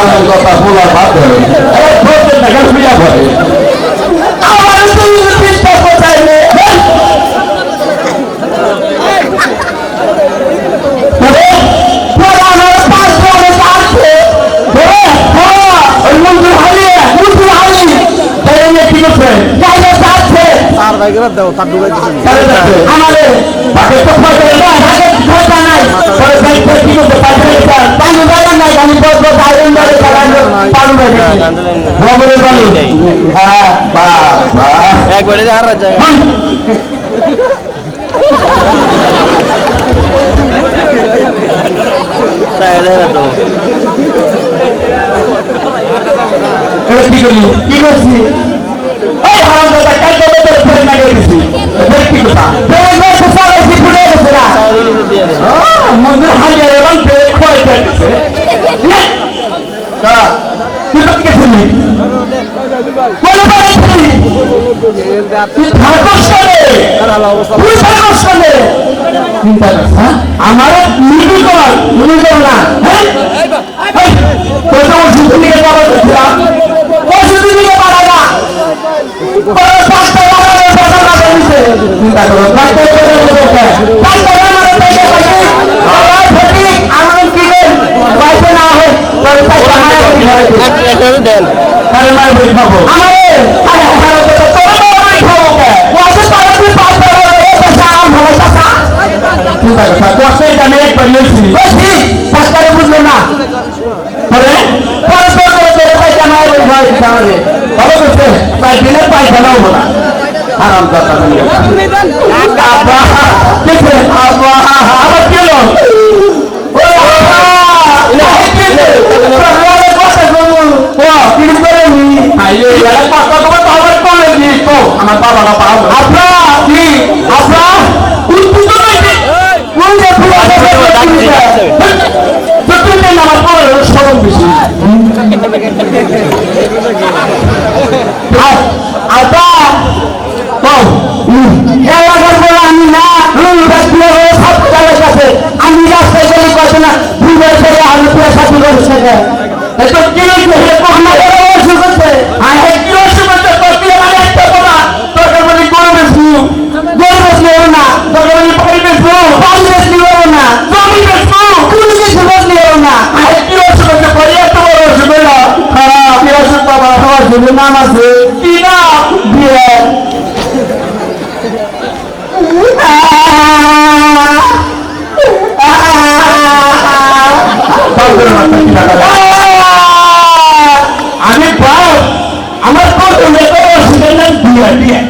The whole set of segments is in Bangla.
আমার কথা বলা বাদ দেবে ভোটের টাকা ফিরা পড়ে আমার চিন্তা কোথায় দাও তার ডুবাই আমাদের বাকি তো ফসল নাই ফসল নাই পরে ব্যাংক থেকে কি করতে পারবে পানি বাগান নাই আমি বলবো আয়রন ধরে চালানো পানি বাগান খবরে বলি হ্যাঁ বাবা একবারে আর যায় তাহলে তো কি করি কি করছি এই হারাম দাদা কাল তো তোর ফের না গেছি ফের কি কথা ফের না সকালে কি ফুলে গেছে না মন্দির হারিয়ে এবং ফের খোয় গেছে তা তুই তো কি শুনি বলে বলে তুই ভাগস করে তুই ভাগস করে চিন্তা করছ আমার নিবি কর নিবি কর না হ্যাঁ তোর তো ওষুধ নিয়ে যাবো ওষুধ নিয়ে পারা না চিন্তা করো বুঝলো না ভালো করছে প্রায় দিনের পায়খানাও বলা আরাম কথা আবার কি হলো আমার বাবা আপনার কি আপনার আমার বাবার স্মরণ বেশি আমি না আমি রাস্তায় গেলে কত না ভুলের করে আমি পুরো সাথী করছে নাম আছে কি নাম বিয়ে আমি বাপ আমার কত মেয়ে অসুবিধা নাম বিয়ে বিয়ে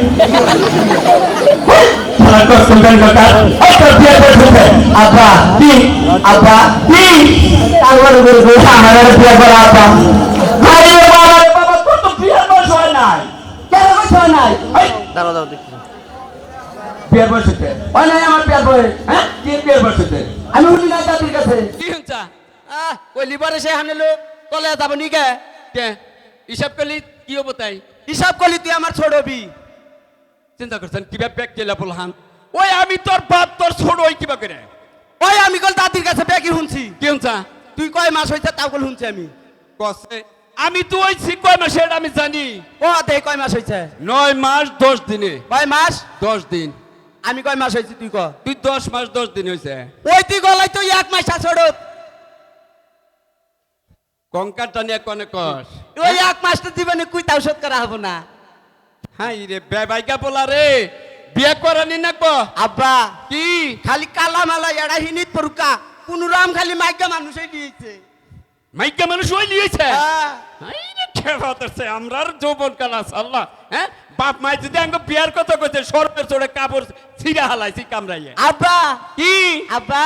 আব্বা কি আব্বা কি আমার বিয়ে করা আব্বা বিয়ের বয়সে হয় নাই আমার বিয়ের বয়স হ্যাঁ কি বিয়ের বয়সে আমি উঠি না দাদির কাছে কি হচ্ছে ওই লিভারে সে হানেলো কলে যাব নি কে হিসাব করলি কি হবো তাই হিসাব করলি তুই আমার ছোড়বি চিন্তা করছেন কিভাবে ব্যাগ কেলা বলহান ওই আমি তোর বাপ তোর ছোট ওই কিবা করে ওই আমি কল দাদির কাছে ব্যাগই শুনছি কি হচ্ছে তুই কয় মাস হইছে তাও কল শুনছি আমি কসে আমি তো ওই কয় মাস এটা আমি জানি ও দেখ কয় মাস হইছে 9 মাস 10 দিনে কয় মাস 10 দিন আমি কয় মাস হইছে তুই ক তুই 10 মাস 10 দিন হইছে ওই তুই গলাই তো এক মাস ছাড়ত কঙ্কাটা নিয়ে কোনে কস ওই এক মাস তো জীবনে কুই তাও শোধ করা হবো না হাই রে বেবাইকা বলা রে বিয়ে করানি না কো আব্বা কি খালি কালা মালা এড়া হিনিত পরুকা পুনুরাম খালি মাইকা মানুষই দিয়েছে মাইকা মানুষ ওই নিয়েছে হাই রে খেবাতেছে আমরার যৌবন কালা আল্লাহ হ্যাঁ বাপ মাই যদি আঙ্গ বিয়ার কথা কইতে সরপের চড়ে কাপড় ছিড়া হালাইছি কামড়াইয়ে আব্বা কি আব্বা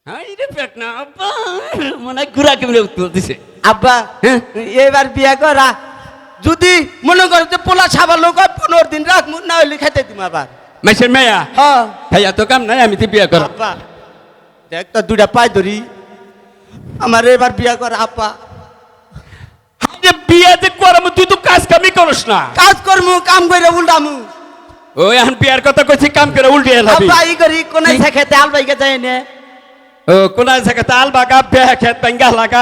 হাই রে পেট না আব্বা মনে গুড়া কেমনে উত্তর দিছে আব্বা এবার বিয়া করা যদি মনে করো যে পোলা ছাবা লোক 15 দিন রাখ না হইলে খাইতে দিম আবার মাইসের মেয়া হ্যাঁ খাইয়া তো কাম নাই আমি তো বিয়া কর আব্বা দেখ তো দুইটা পাই ধরি আমার এবার বিয়া কর আব্বা আরে বিয়া যে করমু তুই তো কাজ কামই করছ না কাজ করমু কাম কইরা উল্টামু ওই আন বিয়ার কথা কইছি কাম করে উল্টিয়ে লাবি আব্বা ই করি কোনাই খেতে আলবাইকে যায় না ও কোন জায়গাতে আল বাগা বেহা খেত পেঙ্গা লাগা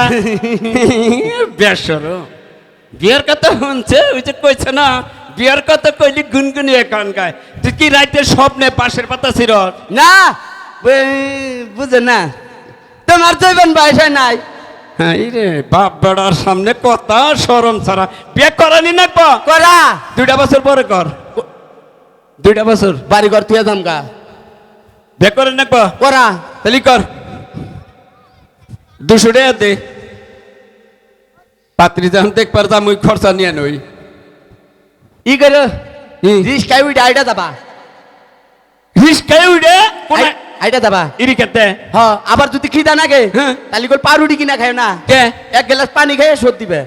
বেসর বিয়ের কথা শুনছে ওই যে কইছে না বিয়ের কথা কইলি গুনগুনি এখন গায় তুই কি রাইতে স্বপ্নে পাশের পাতা ছিল না বুঝে না তোমার জৈবন বয়স হয় নাই হ্যাঁ রে বাপ বেড়ার সামনে কথা শরম ছাড়া বিয়ে করানি না করা 2টা বছর পরে কর 2টা বছর বাড়ি ঘর তুই দামকা বিয়ে করে না করা তাহলে কর 200 টাকা দে পাত্রী যখন দেখবার যা মুই খরচা নিয়ে নই ই করে হুম। রিস্কাই উঠে আইটা যাবা রিস্কায় উঠে আইটা যাবা ইরি খেতে হ আবার যদি খিদা নাগে হ্যাঁ। তাহলে কল পাউরুটি কিনা খায় না কে এক গ্লাস পানি খেয়ে শোধ দিবে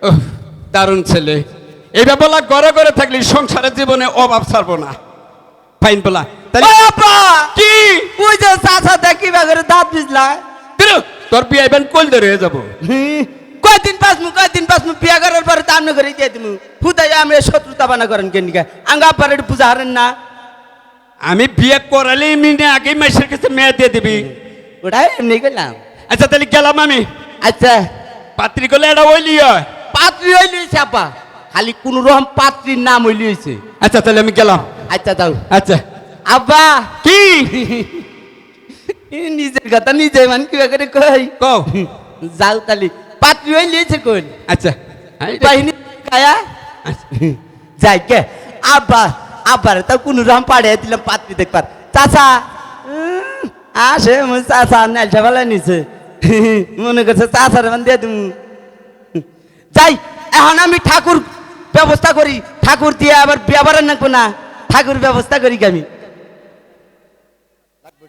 ওহ, দারুণ ছেলে এইবার বলা ঘরে ঘরে থাকলে সংসারের জীবনে অভাব ছাড়বো না ফাইন বলা তাহলে বাবা কি ওই যে চাচা দেখি বাগরে দাঁত বিজলা দিরু, তোর বিয়ে আইবেন কল ধরে হয়ে যাবো কয়দিন পাসমু বিয়া করার পরে তো আমনে করে দিয়ে দিমু ফুতাই আমরা শত্রুতা বানা করেন কেনিকা আঙ্গা আপার একটু পূজা হারেন না আমি বিয়ে করালে মিনে আগে মাসের কাছে মেয়ে দিয়ে দিবি ওটাই এমনি করলাম আচ্ছা তাহলে গেলাম আমি আচ্ছা পাত্রী করলে এটা ওইলি হয় পাত্রী হইলি হয়েছে আপা খালি কোন রকম পাত্রীর নাম হইলি হয়েছে আচ্ছা তাহলে আমি গেলাম আচ্ছা যাও আচ্ছা আব্বা কি নিজের কথা নিজে মান কি করে কই কও যাও তালি পাত্রী হইলি হয়েছে কোন আচ্ছা বাহিনী কায়া যাই কে আব্বা আব্বার তো কোন রকম পাড়ে দিলাম পাত্রী দেখবার চাচা আসে মনে চাচা নেলসা ভালো নিছে মনে করছে চাচার মান দিয়ে তুমি যাই এখন আমি ঠাকুর ব্যবস্থা করি ঠাকুর দিয়ে আবার বিয়াবারের নাকবো না ঠাকুর ব্যবস্থা করি আমি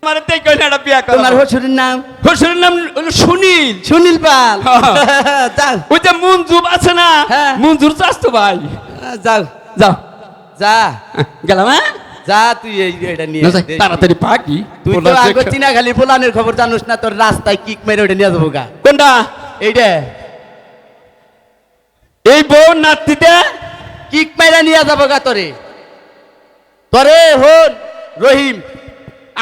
আমার তাই কইলে এটা বিয়ে কর তোমার হসুরের নাম শ্বশুরের নাম হলো সুনীল সুনীল পাল হ্যাঁ। যাও ওই যে মঞ্জুর আছে না হ্যাঁ। মঞ্জুর চাস তো ভাই যাও যাও যা গেলাম হ্যাঁ যা তুই এটা নিয়ে না যাই, তাড়াতাড়ি পাকি তুই তো আগে চিনা খালি ফুলানের খবর জানোস না তোর রাস্তায় কিক মেরে ওটা নিয়ে যাবো গা কোনটা এইটা এই বউ নাতিতে কিক মেরে নিয়ে যাবো গা তোরে তোরে হন রহিম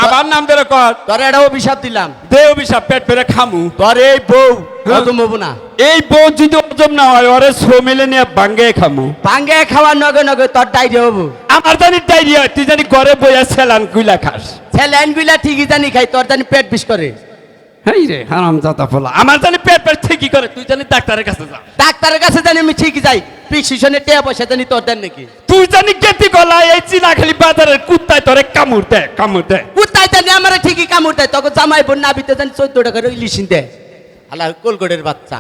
আবার নাম ধরে কর তোরে এটা অভিশাপ দিলাম দে অভিশাপ পেট পেরে খামু তোরে এই বউ হ্যাঁ। হজম হবো না এই বউ যদি হজম না হয় ওরে সো মিলে নিয়ে ভাঙ্গে খামু ভাঙ্গে খাওয়ার নগে নগে তোর ডাইরে হবো আমার জানি ডায়রিয়া তুই জানি ঘরে বইয়া সেলান কুইলা খাস স্যালাইন গুলা ঠিকই জানি খাই তোর জানি পেট বিষ করে হাই রে হারাম জাতা ফলা আমার জানি পেট পেট ঠিকই করে তুই জানি ডাক্তারের কাছে যা ডাক্তারের কাছে জানি আমি ঠিকই যাই প্রিসক্রিপশনে টেয়া পয়সা জানি তোর দেন নাকি তুই জানি গেতি গলা এই চিনা খালি বাজারের কুত্তায় তোরে কামড় দেয় কামড় দেয় কোথায় জানি আমার ঠিকই কামড় দেয় তখন জামাই বোন নাবিতে জানি 14 টাকা ইলিশিন দেয় আল্লাহ কোলগড়ের বাচ্চা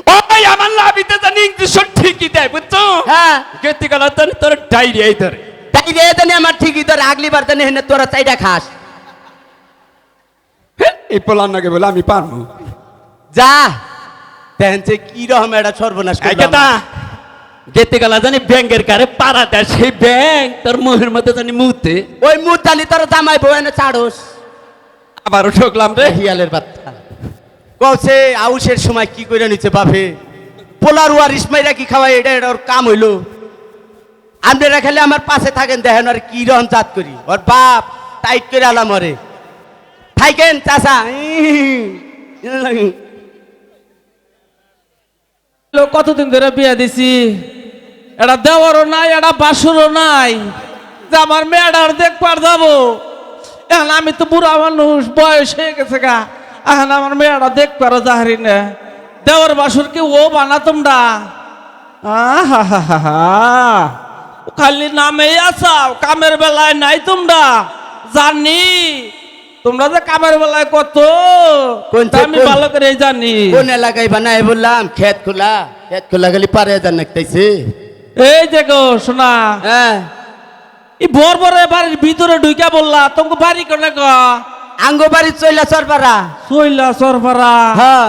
ওই আমার লাভিতে জানি ইঞ্জেকশন ঠিকই দেয় বুঝছো হ্যাঁ গেতি গলা জানি তোর ডায়রিয়াই ধরে তাই রে জানি আমার ঠিকই তোর আগলিবার জানি হেনে তোরা চাইটা খাস এই পোলার নাকি বলে আমি পারবো যা দেখেন যে কি রকম একটা সর্বনাশ এই করলাম। কথা গেতি গলা জানি ব্যাংকের কারে পাড়া দেয় সেই ব্যাংক তোর মুহের মধ্যে জানি মুহূর্তে ওই মুতালি তোর জামাই বউ এনে ছাড়োস আবারও ঠকলাম রে হিয়ালের বাচ্চা কছে আউসের সময় কি করে নিচ্ছে বাপে পোলার ওয়ার ইসমাইরা কি খাওয়াই এটা এটা ওর কাম হইলো আপনারা খেলে আমার পাশে থাকেন দেখেন আর কি রকম জাত করি ওর বাপ টাইট করে আলাম ওরে থাকেন চাচা কতদিন ধরে বিয়ে দিছি এটা দেওয়ারও নাই এটা বাসরও নাই যে আমার মেয়েটার দেখবার যাবো এখন আমি তো বুড়া মানুষ বয়স হয়ে গেছে গা এখন আমার মেয়েটা দেখবারও যাহারি না দেওয়ার বাসর কি ও বানা তোমরা খালি নামেই আসাও কামের বেলায় নাই তোমরা জানি তোমরা যে কামের বেলায় কত কোন তা আমি ভালো করে জানি কোন এলাকায় বানাই বললাম খেত খোলা খালি পারে যান নাকতাইছে এই দেখো শোনা হ্যাঁ এই বর বরে বাড়ির ভিতরে ঢুকে বললা তোমাকে বাড়ি কোনে গ আঙ্গ বাড়ি চইলা সরপারা চইলা সরপারা হ্যাঁ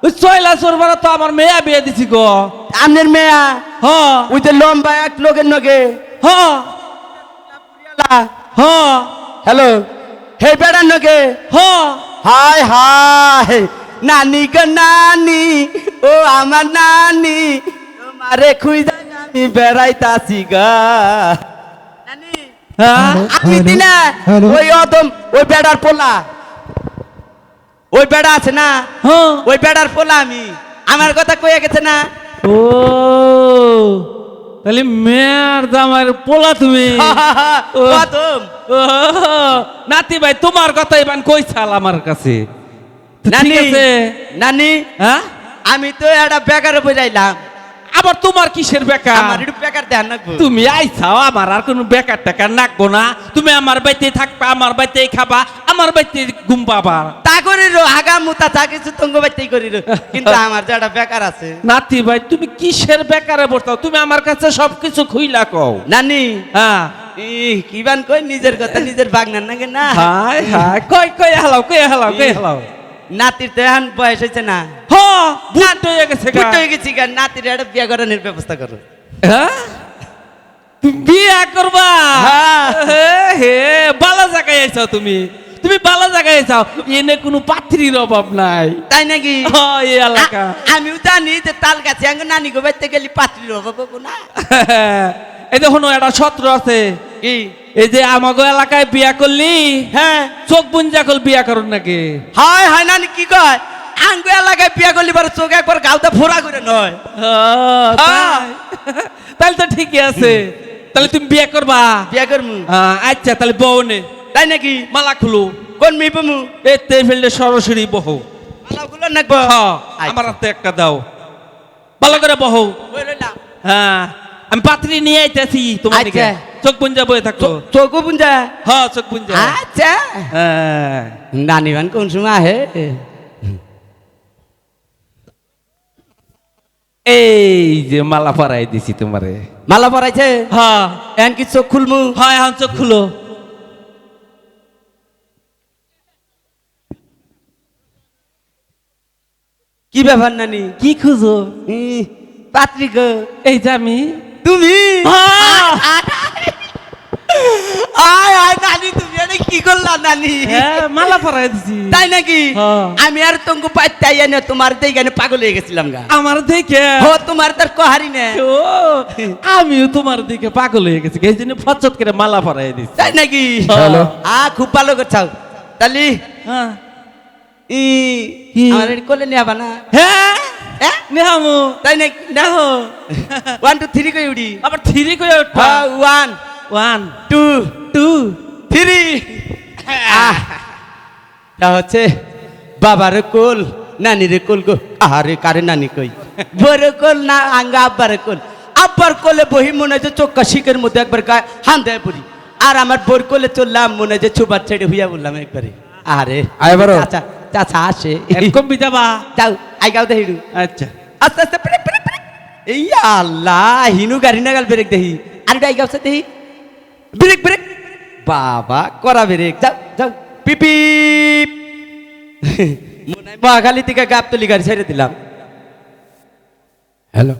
ওই চইলা সরপারা তো আমার মেয়া বিয়ে দিছি গো আমনের মেয়া হ ওই যে লম্বা এক লোকের নগে হ হ হ্যালো হে বেড়ার নগে হ হায় হায় নানি গো নানি ও আমার নানি তোমারে খুঁজা আমি বেড়াইতাছি গা হ্যাঁ? আপনি দিনা ওই অদম ওই বেড়ার পোলা ওই বেড়া আছে না, হ্যাঁ ওই বেড়ার পোলা আমি, আমার কথা কয়ে গেছে না। ও তাহলে মেয়ের দামের পোলা তুমি। ও। প্রথম ও, নাতি ভাই তোমার কথাই বান কইছাল আমার কাছে। তো ঠিক নানি, আছে। নানি হ্যাঁ আমি তো একটা বেকারে বুঝাইলাম, আবার তোমার কিসের বেকার? আমার একটু বেকার দেন নাকবো। তুমি আইছাও, আমার আর কোনো বেকার টেকার নাকবো না। তুমি আমার বাড়িতে থাকবা, আমার বাড়িতেই খাবা, আমার বাড়িতে ঘুম পাবা। তা করি রো, আগা মুতা চা কিছু তঙ্গ বাইতেই করি রো, কিন্তু আমার যে একটা বেকার আছে। নাতি ভাই তুমি কিসের বেকারে বসতাও? তুমি আমার কাছে সবকিছু খুইলা কও। নানি হ্যাঁ কি বান কই নিজের কথা নিজের বাগনার নাকি না। হাই হাই কই কই হালাও, কই হালাও, কই হালাও। নাতির তো এখন বয়স হয়েছে না, হ্যাঁ বুট হয়ে গেছে গা। ফুট হয়ে গেছি গা, নাতির একটা বিয়ে করানোর ব্যবস্থা করো। হ্যাঁ তুমি বিয়া করবা? হ্যাঁ। হে হে বালা জায়গায় আইছাও তুমি, তুমি বালা জায়গায় আইছাও, এনে কোনো পাত্রীর অভাব নাই। তাই নাকি? হ্যাঁ এই এলাকা। আমিও জানি যে তাল গাছে আঙ্গ নানি গো বাইতে গেলি পাত্রীর অভাব হবো না। এই দেখুন একটা সত্র আছে, কি? এই যে আমাগো এলাকায় বিয়া করলি হ্যাঁ চোখ বুঞ্জা কল বিয়া করুন নাকি? হয় হয় নানি কি কয়, আঙ্গ এলাকায় বিয়া করলি পরে চোখ একবার গাউটা ফোড়া করে নয়। তাই? তাহলে তো ঠিকই আছে, তাহলে তুমি বিয়া করবা? বিয়া করমু। আচ্ছা তাহলে বউনে তাই নাকি? মালা খুলো, কোন মেয়ে পামু? এতে ফেললে সরাসরি বহো। মালাগুলো নাকবো। হ্যাঁ, আচ্ছা। আমার হাতে একটা দাও, ভালো করে বহো। ওই রইলাম। হ্যাঁ আমি পাত্রী নিয়ে আইতেছি তোমার দিকে, আচ্ছা। চোখ বুঞ্জা বয়ে থাকো। চোখ বুঞ্জা। হ্যাঁ চোখ বুঞ্জা। আচ্ছা হ্যাঁ নানি বান কোন সময় আহে? এই যে মালা পরাই দিছি তোমারে। মালা পরাইছে? হ্যাঁ এখন কি চোখ খুলমু? হয় এখন চোখ খুলো। কি ব্যাপার নানি? কি খুঁজো? পাত্রী গো। এই যে আমি। তুমি? হ্যাঁ। আয় আয় নানি, তুমি এটা কি করলা নানি? হ্যাঁ মালা পরাই দিছি। তাই নাকি? হ্যাঁ। আমি আর তোমাকে পাইতাই না, তোমার দেখে পাগল হয়ে গেছিলাম গা। আমার দেখে ও তোমার তার কহারি না। ও আমিও তোমার দিকে পাগল হয়ে গেছি, এই জন্য ফচত করে মালা পরাই দিছি। তাই নাকি? হ্যালো। খুব ভালো করছাও। তাহলে হ্যাঁ কি আমার এটি কোলে নেবা না? হ্যাঁ হ্যাঁ? নেহামু তাই নাকি? নেহো। 1 2 3 কই উড়ি। আবার থ্রি কই উঠবা? 1 1 2 2 3। তা হচ্ছে বাবার কোল, নানির কোল গো। আরে কারে নানি কই, বড় কোল না আঙ্গা আব্বার কোল। আব্বার কোলে বহি মনে হয় যে চোখা শিকের মধ্যে একবার গায়ে হান দেয় পড়ি। আর আমার বোর কোলে চললাম মনে হয় যে ছুবার ছেড়ে হইয়া বললাম একবারে। আরে আয় বারো। চাচা চাচা আসে। এরকম বিজাবা। যাও আই গাও দেহিড়ু। আচ্ছা আস্তে আস্তে ব্রেক ব্রেক ব্রেক। এই আল্লাহ, হিনু গাড়ি না গাল ব্রেক দেহি। আর ডাই গাও দেহি, ব্রেক ব্রেক। বাবা করা ব্রেক। যাও যাও পিপি। মনে হয় মহাখালী থেকে গাবতলি গাড়ি ছেড়ে দিলাম। হ্যালো।